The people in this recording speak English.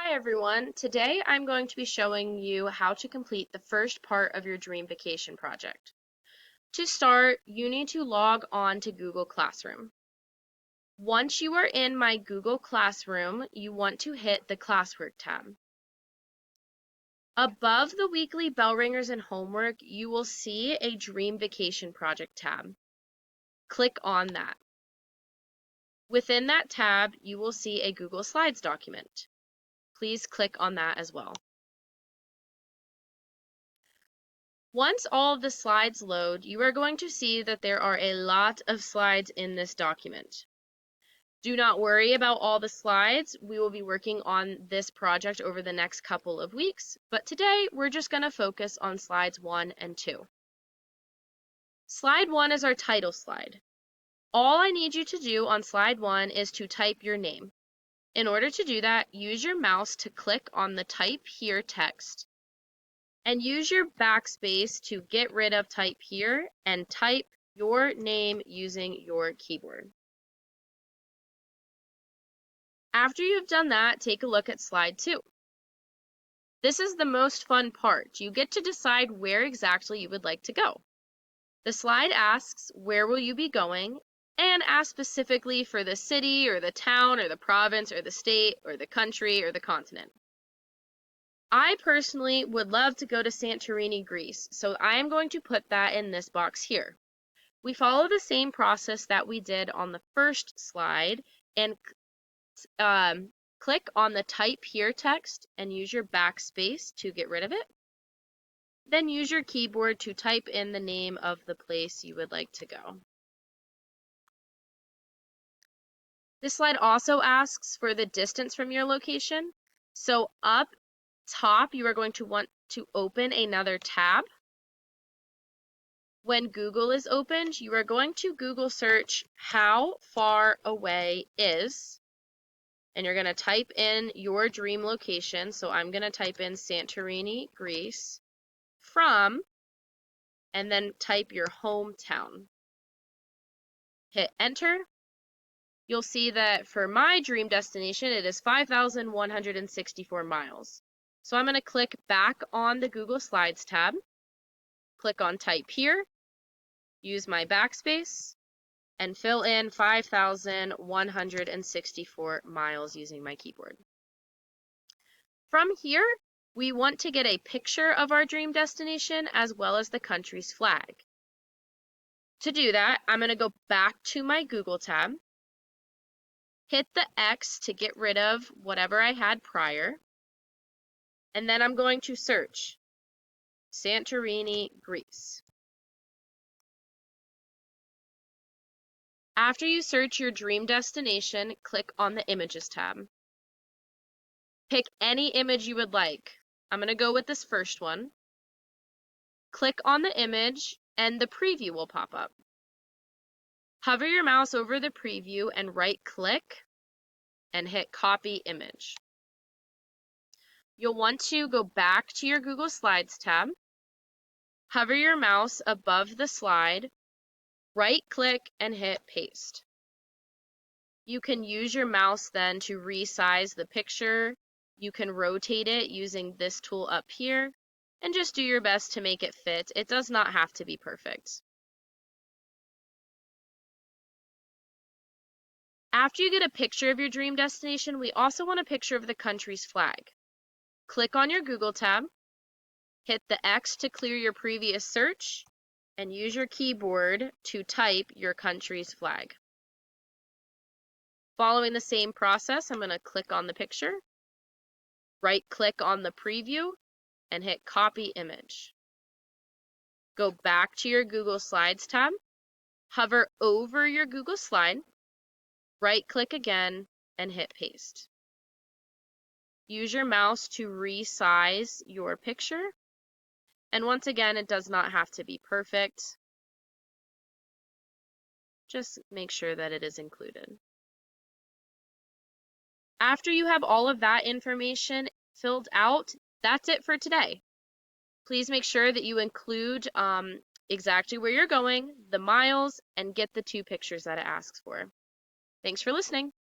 Hi everyone, today I'm going to be showing you how to complete the first part of your dream vacation project. To start, you need to log on to Google Classroom. Once you are in my Google Classroom, you want to hit the Classwork tab. Above the weekly bell ringers and homework, you will see a Dream Vacation Project tab. Click on that. Within that tab, you will see a Google Slides document. Please click on that as well. Once all of the slides load, you are going to see that there are a lot of slides in this document. Do not worry about all the slides. We will be working on this project over the next couple of weeks, but today we're just going to focus on slides 1 and 2. Slide 1 is our title slide. All I need you to do on slide 1 is to type your name. In order to do that, use your mouse to click on the Type Here text and use your backspace to get rid of type here and type your name using your keyboard. After you've done that, take a look at slide 2. This is the most fun part. You get to decide where exactly you would like to go. The slide asks, where will you be going? And asks specifically for the city or the town or the province or the state or the country or the continent. I personally would love to go to Santorini, Greece, so I am going to put that in this box here. We follow the same process that we did on the first slide and click on the Type Here text and use your backspace to get rid of it. Then use your keyboard to type in the name of the place you would like to go. This slide also asks for the distance from your location. So up top, you are going to want to open another tab. When Google is opened, you are going to Google search how far away is, and you're going to type in your dream location. So I'm going to type in Santorini, Greece, from, and then type your hometown. Hit enter. You'll see that for my dream destination, it is 5,164 miles. So I'm going to click back on the Google Slides tab, click on Type Here, use my backspace, and fill in 5,164 miles using my keyboard. From here, we want to get a picture of our dream destination as well as the country's flag. To do that, I'm going to go back to my Google tab, hit the X to get rid of whatever I had prior, and then I'm going to search Santorini, Greece. After you search your dream destination, click on the Images tab. Pick any image you would like. I'm going to go with this first one. Click on the image and the preview will pop up. Hover your mouse over the preview and right-click and hit Copy Image. You'll want to go back to your Google Slides tab, hover your mouse above the slide, right-click and hit Paste. You can use your mouse then to resize the picture. You can rotate it using this tool up here, and just do your best to make it fit. It does not have to be perfect. After you get a picture of your dream destination, we also want a picture of the country's flag. Click on your Google tab, hit the X to clear your previous search, and use your keyboard to type your country's flag. Following the same process, I'm going to click on the picture, right-click on the preview, and hit Copy Image. Go back to your Google Slides tab, hover over your Google slide, right-click again, and hit Paste. Use your mouse to resize your picture. And once again, it does not have to be perfect. Just make sure that it is included. After you have all of that information filled out, that's it for today. Please make sure that you include exactly where you're going, the miles, and get the 2 pictures that it asks for. Thanks for listening.